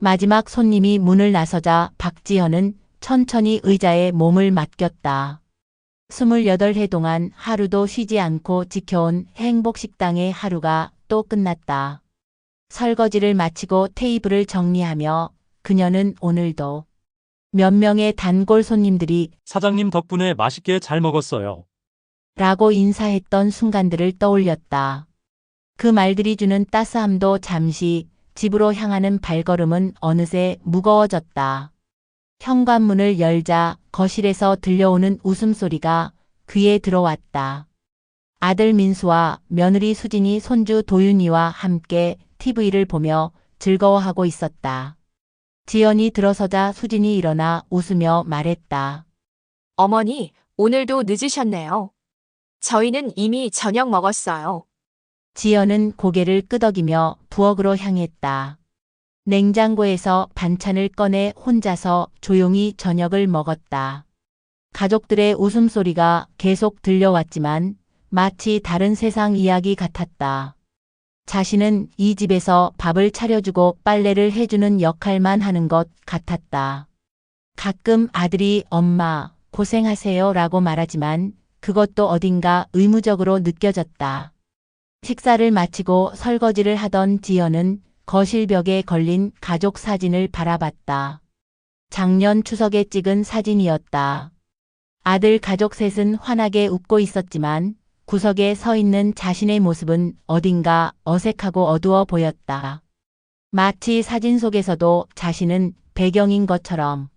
마지막 손님이 문을 나서자 박지현은 천천히 의자에 몸을 맡겼다. 28해 동안 하루도 쉬지 않고 지켜온 행복식당의 하루가 또 끝났다. 설거지를 마치고 테이블을 정리하며 그녀는 오늘도 몇 명의 단골 손님들이 사장님 덕분에 맛있게 잘 먹었어요. 라고 인사했던 순간들을 떠올렸다. 그 말들이 주는 따스함도 잠시, 집으로 향하는 발걸음은 어느새 무거워졌다. 현관문을 열자 거실에서 들려오는 웃음소리가 귀에 들어왔다. 아들 민수와 며느리 수진이 손주 도윤이와 함께 TV를 보며 즐거워하고 있었다. 지연이 들어서자 수진이 일어나 웃으며 말했다. 어머니, 오늘도 늦으셨네요. 저희는 이미 저녁 먹었어요. 지연은 고개를 끄덕이며 부엌으로 향했다. 냉장고에서 반찬을 꺼내 혼자서 조용히 저녁을 먹었다. 가족들의 웃음소리가 계속 들려왔지만 마치 다른 세상 이야기 같았다. 자신은 이 집에서 밥을 차려주고 빨래를 해주는 역할만 하는 것 같았다. 가끔 아들이 엄마 고생하세요 라고 말하지만 그것도 어딘가 의무적으로 느껴졌다. 식사를 마치고 설거지를 하던 지연은 거실 벽에 걸린 가족 사진을 바라봤다. 작년 추석에 찍은 사진이었다. 아들 가족 셋은 환하게 웃고 있었지만 구석에 서 있는 자신의 모습은 어딘가 어색하고 어두워 보였다. 마치 사진 속에서도 자신은 배경인 것처럼.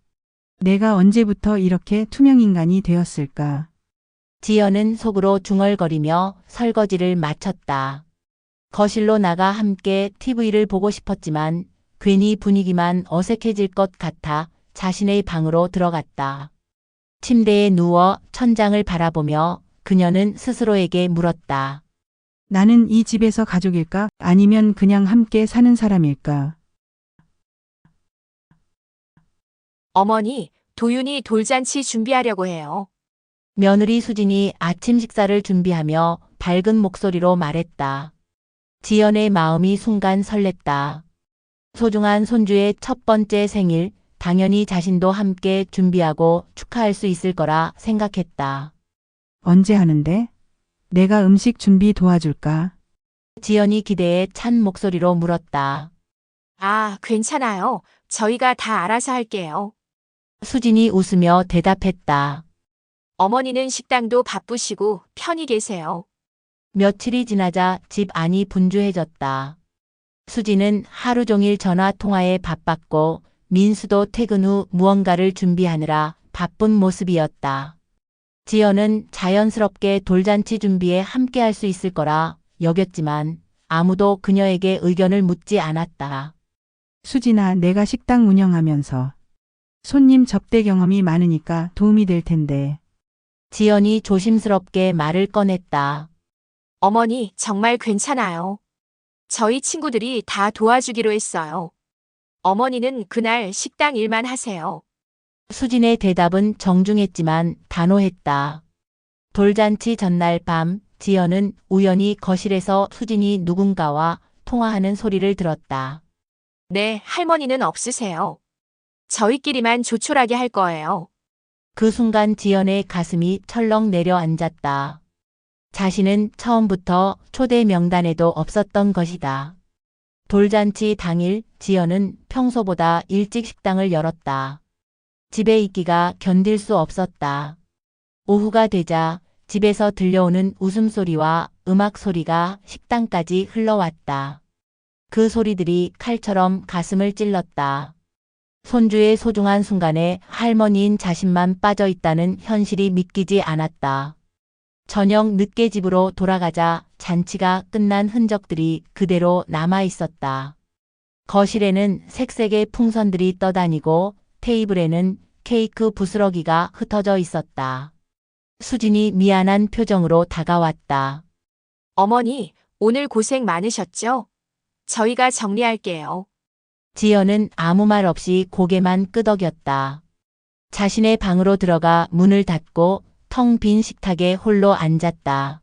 내가 언제부터 이렇게 투명인간이 되었을까? 지연은 속으로 중얼거리며 설거지를 마쳤다. 거실로 나가 함께 TV를 보고 싶었지만 괜히 분위기만 어색해질 것 같아 자신의 방으로 들어갔다. 침대에 누워 천장을 바라보며 그녀는 스스로에게 물었다. 나는 이 집에서 가족일까? 아니면 그냥 함께 사는 사람일까? 어머니, 도윤이 돌잔치 준비하려고 해요. 며느리 수진이 아침 식사를 준비하며 밝은 목소리로 말했다. 지연의 마음이 순간 설렜다. 소중한 손주의 첫 번째 생일, 당연히 자신도 함께 준비하고 축하할 수 있을 거라 생각했다. 언제 하는데? 내가 음식 준비 도와줄까? 지연이 기대에 찬 목소리로 물었다. 아, 괜찮아요. 저희가 다 알아서 할게요. 수진이 웃으며 대답했다. 어머니는 식당도 바쁘시고 편히 계세요. 며칠이 지나자 집 안이 분주해졌다. 수진은 하루 종일 전화 통화에 바빴고 민수도 퇴근 후 무언가를 준비하느라 바쁜 모습이었다. 지연은 자연스럽게 돌잔치 준비에 함께할 수 있을 거라 여겼지만 아무도 그녀에게 의견을 묻지 않았다. 수진아, 내가 식당 운영하면서 손님 접대 경험이 많으니까 도움이 될 텐데. 지연이 조심스럽게 말을 꺼냈다. 어머니, 정말 괜찮아요. 저희 친구들이 다 도와주기로 했어요. 어머니는 그날 식당 일만 하세요. 수진의 대답은 정중했지만 단호했다. 돌잔치 전날 밤 지연은 우연히 거실에서 수진이 누군가와 통화하는 소리를 들었다. 네, 할머니는 없으세요. 저희끼리만 조촐하게 할 거예요. 그 순간 지연의 가슴이 철렁 내려앉았다. 자신은 처음부터 초대 명단에도 없었던 것이다. 돌잔치 당일 지연은 평소보다 일찍 식당을 열었다. 집에 있기가 견딜 수 없었다. 오후가 되자 집에서 들려오는 웃음소리와 음악 소리가 식당까지 흘러왔다. 그 소리들이 칼처럼 가슴을 찔렀다. 손주의 소중한 순간에 할머니인 자신만 빠져 있다는 현실이 믿기지 않았다. 저녁 늦게 집으로 돌아가자 잔치가 끝난 흔적들이 그대로 남아 있었다. 거실에는 색색의 풍선들이 떠다니고 테이블에는 케이크 부스러기가 흩어져 있었다. 수진이 미안한 표정으로 다가왔다. 어머니, 오늘 고생 많으셨죠? 저희가 정리할게요. 지연은 아무 말 없이 고개만 끄덕였다. 자신의 방으로 들어가 문을 닫고 텅 빈 식탁에 홀로 앉았다.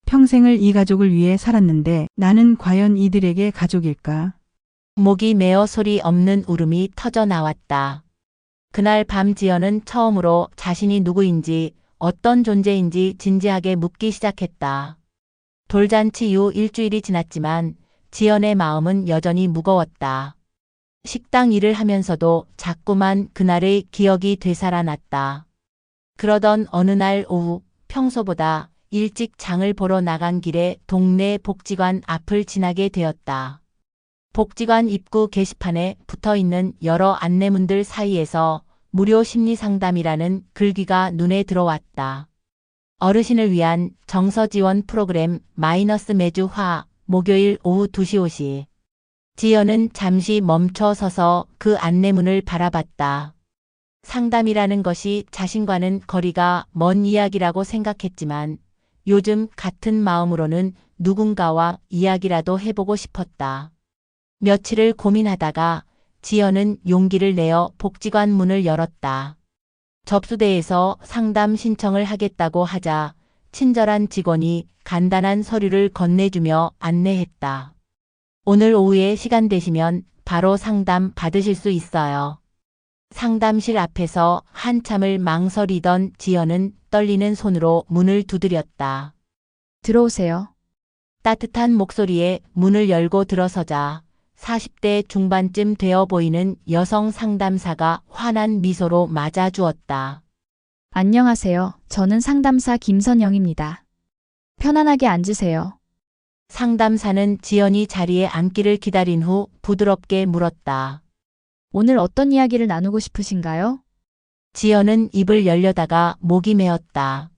평생을 이 가족을 위해 살았는데 나는 과연 이들에게 가족일까? 목이 메어 소리 없는 울음이 터져 나왔다. 그날 밤 지연은 처음으로 자신이 누구인지 어떤 존재인지 진지하게 묻기 시작했다. 돌잔치 이후 일주일이 지났지만 지연의 마음은 여전히 무거웠다. 식당 일을 하면서도 자꾸만 그날의 기억이 되살아났다. 그러던 어느 날 오후 평소보다 일찍 장을 보러 나간 길에 동네 복지관 앞을 지나게 되었다. 복지관 입구 게시판에 붙어있는 여러 안내문들 사이에서 무료 심리상담이라는 글귀가 눈에 들어왔다. 어르신을 위한 정서 지원 프로그램 마이너스 매주 화 목요일 오후 2시 5시. 지연은 잠시 멈춰 서서 그 안내문을 바라봤다. 상담이라는 것이 자신과는 거리가 먼 이야기라고 생각했지만 요즘 같은 마음으로는 누군가와 이야기라도 해보고 싶었다. 며칠을 고민하다가 지연은 용기를 내어 복지관 문을 열었다. 접수대에서 상담 신청을 하겠다고 하자 친절한 직원이 간단한 서류를 건네주며 안내했다. 오늘 오후에 시간 되시면 바로 상담 받으실 수 있어요. 상담실 앞에서 한참을 망설이던 지연은 떨리는 손으로 문을 두드렸다. 들어오세요. 따뜻한 목소리에 문을 열고 들어서자 40대 중반쯤 되어 보이는 여성 상담사가 환한 미소로 맞아주었다. 안녕하세요. 저는 상담사 김선영입니다. 편안하게 앉으세요. 상담사는 지연이 자리에 앉기를 기다린 후 부드럽게 물었다. 오늘 어떤 이야기를 나누고 싶으신가요? 지연은 입을 열려다가 목이 메었다.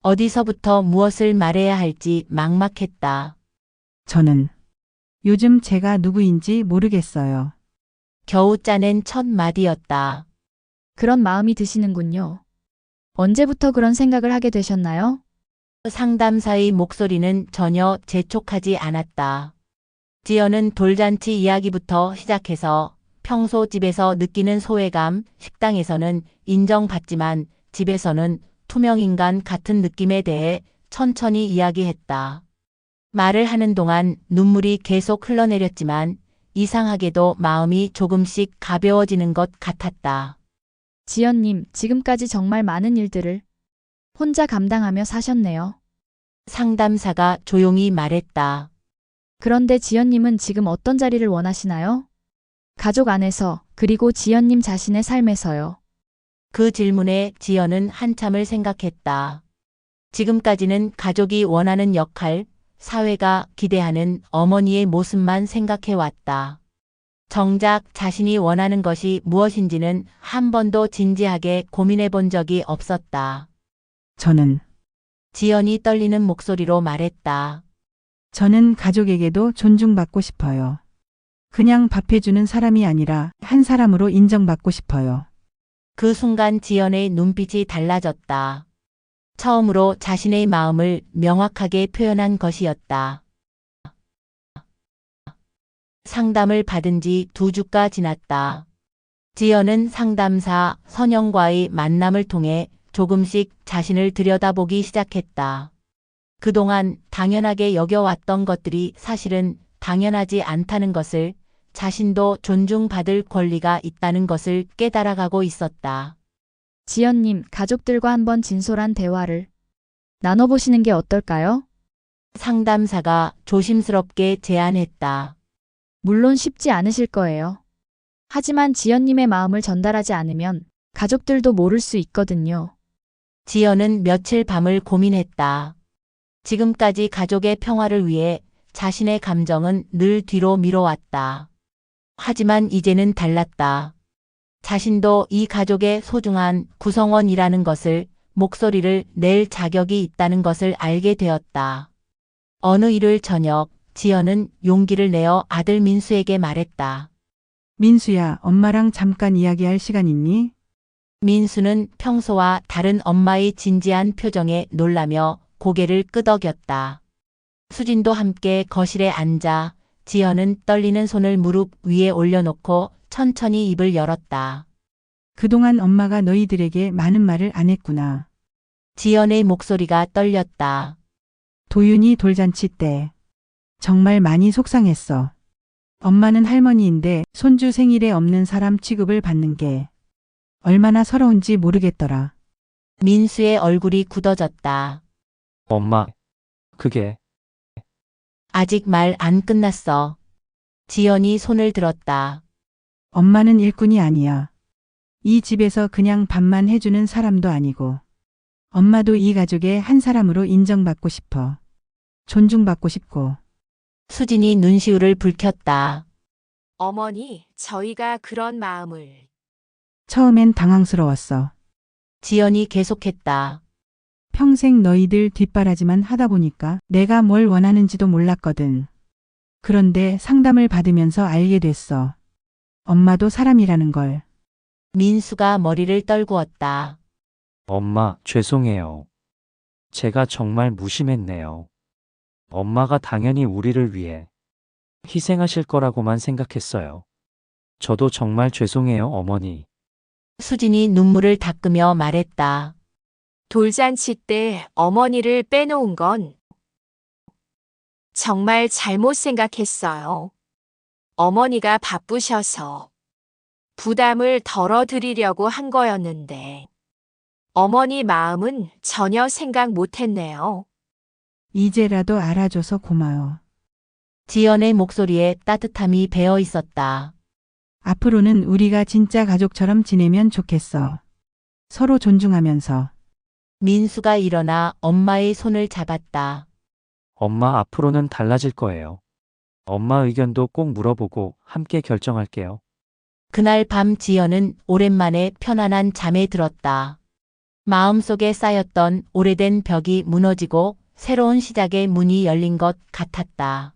어디서부터 무엇을 말해야 할지 막막했다. 저는 요즘 제가 누구인지 모르겠어요. 겨우 짜낸 첫 마디였다. 그런 마음이 드시는군요. 언제부터 그런 생각을 하게 되셨나요? 상담사의 목소리는 전혀 재촉하지 않았다. 지연은 돌잔치 이야기부터 시작해서 평소 집에서 느끼는 소외감, 식당에서는 인정받지만 집에서는 투명인간 같은 느낌에 대해 천천히 이야기했다. 말을 하는 동안 눈물이 계속 흘러내렸지만 이상하게도 마음이 조금씩 가벼워지는 것 같았다. 지연님, 지금까지 정말 많은 일들을 혼자 감당하며 사셨네요. 상담사가 조용히 말했다. 그런데 지연님은 지금 어떤 자리를 원하시나요? 가족 안에서, 그리고 지연님 자신의 삶에서요. 그 질문에 지연은 한참을 생각했다. 지금까지는 가족이 원하는 역할, 사회가 기대하는 어머니의 모습만 생각해왔다. 정작 자신이 원하는 것이 무엇인지는 한 번도 진지하게 고민해 본 적이 없었다. 저는 지연이 떨리는 목소리로 말했다. 저는 가족에게도 존중받고 싶어요. 그냥 밥해주는 사람이 아니라 한 사람으로 인정받고 싶어요. 그 순간 지연의 눈빛이 달라졌다. 처음으로 자신의 마음을 명확하게 표현한 것이었다. 상담을 받은 지 2주가 지났다. 지연은 상담사 선영과의 만남을 통해 조금씩 자신을 들여다보기 시작했다. 그동안 당연하게 여겨왔던 것들이 사실은 당연하지 않다는 것을, 자신도 존중받을 권리가 있다는 것을 깨달아가고 있었다. 지연님, 가족들과 한번 진솔한 대화를 나눠보시는 게 어떨까요? 상담사가 조심스럽게 제안했다. 물론 쉽지 않으실 거예요. 하지만 지연님의 마음을 전달하지 않으면 가족들도 모를 수 있거든요. 지연은 며칠 밤을 고민했다. 지금까지 가족의 평화를 위해 자신의 감정은 늘 뒤로 미뤄왔다. 하지만 이제는 달랐다. 자신도 이 가족의 소중한 구성원이라는 것을, 목소리를 낼 자격이 있다는 것을 알게 되었다. 어느 일요일 저녁, 지연은 용기를 내어 아들 민수에게 말했다. 민수야, 엄마랑 잠깐 이야기할 시간 있니? 민수는 평소와 다른 엄마의 진지한 표정에 놀라며 고개를 끄덕였다. 수진도 함께 거실에 앉아 지연은 떨리는 손을 무릎 위에 올려놓고 천천히 입을 열었다. 그동안 엄마가 너희들에게 많은 말을 안 했구나. 지연의 목소리가 떨렸다. 도윤이 돌잔치 때 정말 많이 속상했어. 엄마는 할머니인데 손주 생일에 없는 사람 취급을 받는 게 얼마나 서러운지 모르겠더라. 민수의 얼굴이 굳어졌다. 엄마, 그게 아직 말 안 끝났어. 지연이 손을 들었다. 엄마는 일꾼이 아니야. 이 집에서 그냥 밥만 해주는 사람도 아니고 엄마도 이 가족의 한 사람으로 인정받고 싶어. 존중받고 싶고. 수진이 눈시울을 붉혔다. 어머니, 저희가 그런 마음을. 처음엔 당황스러웠어. 지연이 계속했다. 평생 너희들 뒷바라지만 하다 보니까 내가 뭘 원하는지도 몰랐거든. 그런데 상담을 받으면서 알게 됐어. 엄마도 사람이라는 걸. 민수가 머리를 떨구었다. 엄마, 죄송해요. 제가 정말 무심했네요. 엄마가 당연히 우리를 위해 희생하실 거라고만 생각했어요. 저도 정말 죄송해요, 어머니. 수진이 눈물을 닦으며 말했다. 돌잔치 때 어머니를 빼놓은 건 정말 잘못 생각했어요. 어머니가 바쁘셔서 부담을 덜어드리려고 한 거였는데 어머니 마음은 전혀 생각 못했네요. 이제라도 알아줘서 고마워. 지연의 목소리에 따뜻함이 배어 있었다. 앞으로는 우리가 진짜 가족처럼 지내면 좋겠어. 서로 존중하면서. 민수가 일어나 엄마의 손을 잡았다. 엄마, 앞으로는 달라질 거예요. 엄마 의견도 꼭 물어보고 함께 결정할게요. 그날 밤 지연은 오랜만에 편안한 잠에 들었다. 마음속에 쌓였던 오래된 벽이 무너지고 새로운 시작의 문이 열린 것 같았다.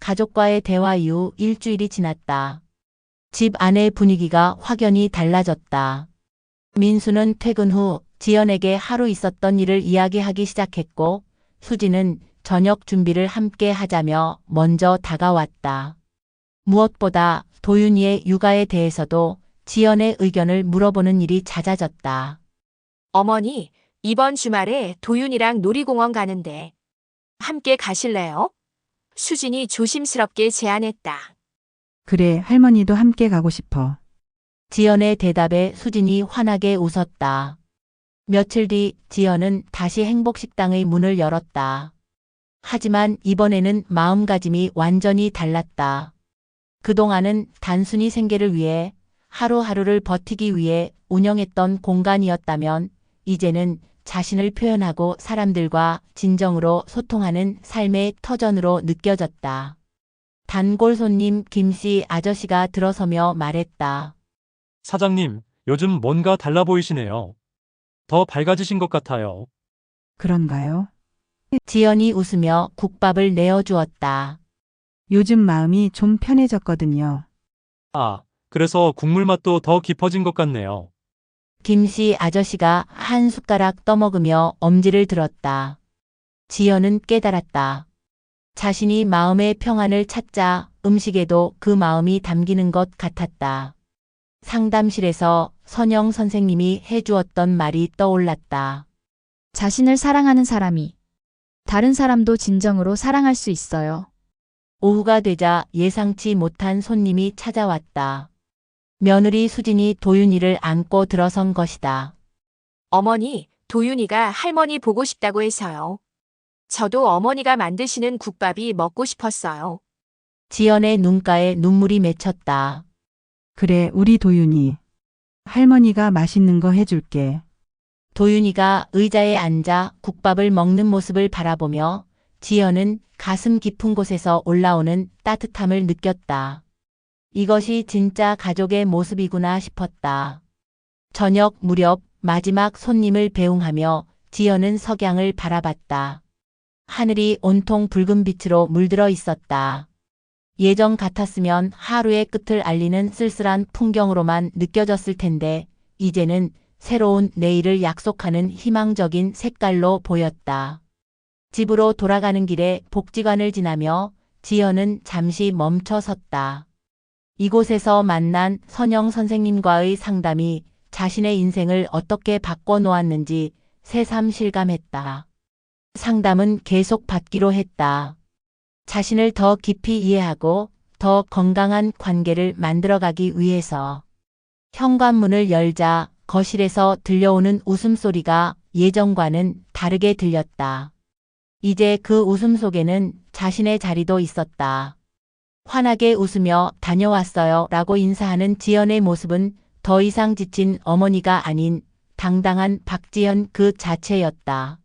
가족과의 대화 이후 일주일이 지났다. 집 안의 분위기가 확연히 달라졌다. 민수는 퇴근 후 지연에게 하루 있었던 일을 이야기하기 시작했고, 수지는 저녁 준비를 함께 하자며 먼저 다가왔다. 무엇보다 도윤이의 육아에 대해서도 지연의 의견을 물어보는 일이 잦아졌다. 어머니, 이번 주말에 도윤이랑 놀이공원 가는데 함께 가실래요? 수진이 조심스럽게 제안했다. 그래, 할머니도 함께 가고 싶어. 지연의 대답에 수진이 환하게 웃었다. 며칠 뒤 지연은 다시 행복식당의 문을 열었다. 하지만 이번에는 마음가짐이 완전히 달랐다. 그동안은 단순히 생계를 위해 하루하루를 버티기 위해 운영했던 공간이었다면 이제는 자신을 표현하고 사람들과 진정으로 소통하는 삶의 터전으로 느껴졌다. 단골 손님 김씨 아저씨가 들어서며 말했다. 사장님, 요즘 뭔가 달라 보이시네요. 더 밝아지신 것 같아요. 그런가요? 지연이 웃으며 국밥을 내어주었다. 요즘 마음이 좀 편해졌거든요. 아, 그래서 국물 맛도 더 깊어진 것 같네요. 김씨 아저씨가 한 숟가락 떠먹으며 엄지를 들었다. 지연은 깨달았다. 자신이 마음의 평안을 찾자 음식에도 그 마음이 담기는 것 같았다. 상담실에서 선영 선생님이 해주었던 말이 떠올랐다. 자신을 사랑하는 사람이 다른 사람도 진정으로 사랑할 수 있어요. 오후가 되자 예상치 못한 손님이 찾아왔다. 며느리 수진이 도윤이를 안고 들어선 것이다. 어머니, 도윤이가 할머니 보고 싶다고 해서요. 저도 어머니가 만드시는 국밥이 먹고 싶었어요. 지연의 눈가에 눈물이 맺혔다. 그래, 우리 도윤이. 할머니가 맛있는 거 해줄게. 도윤이가 의자에 앉아 국밥을 먹는 모습을 바라보며 지연은 가슴 깊은 곳에서 올라오는 따뜻함을 느꼈다. 이것이 진짜 가족의 모습이구나 싶었다. 저녁 무렵 마지막 손님을 배웅하며 지연은 석양을 바라봤다. 하늘이 온통 붉은 빛으로 물들어 있었다. 예전 같았으면 하루의 끝을 알리는 쓸쓸한 풍경으로만 느껴졌을 텐데 이제는 새로운 내일을 약속하는 희망적인 색깔로 보였다. 집으로 돌아가는 길에 복지관을 지나며 지연은 잠시 멈춰 섰다. 이곳에서 만난 선영 선생님과의 상담이 자신의 인생을 어떻게 바꿔놓았는지 새삼 실감했다. 상담은 계속 받기로 했다. 자신을 더 깊이 이해하고 더 건강한 관계를 만들어가기 위해서. 현관문을 열자 거실에서 들려오는 웃음소리가 예전과는 다르게 들렸다. 이제 그 웃음 속에는 자신의 자리도 있었다. 환하게 웃으며 다녀왔어요 라고 인사하는 지연의 모습은 더 이상 지친 어머니가 아닌 당당한 박지연 그 자체였다.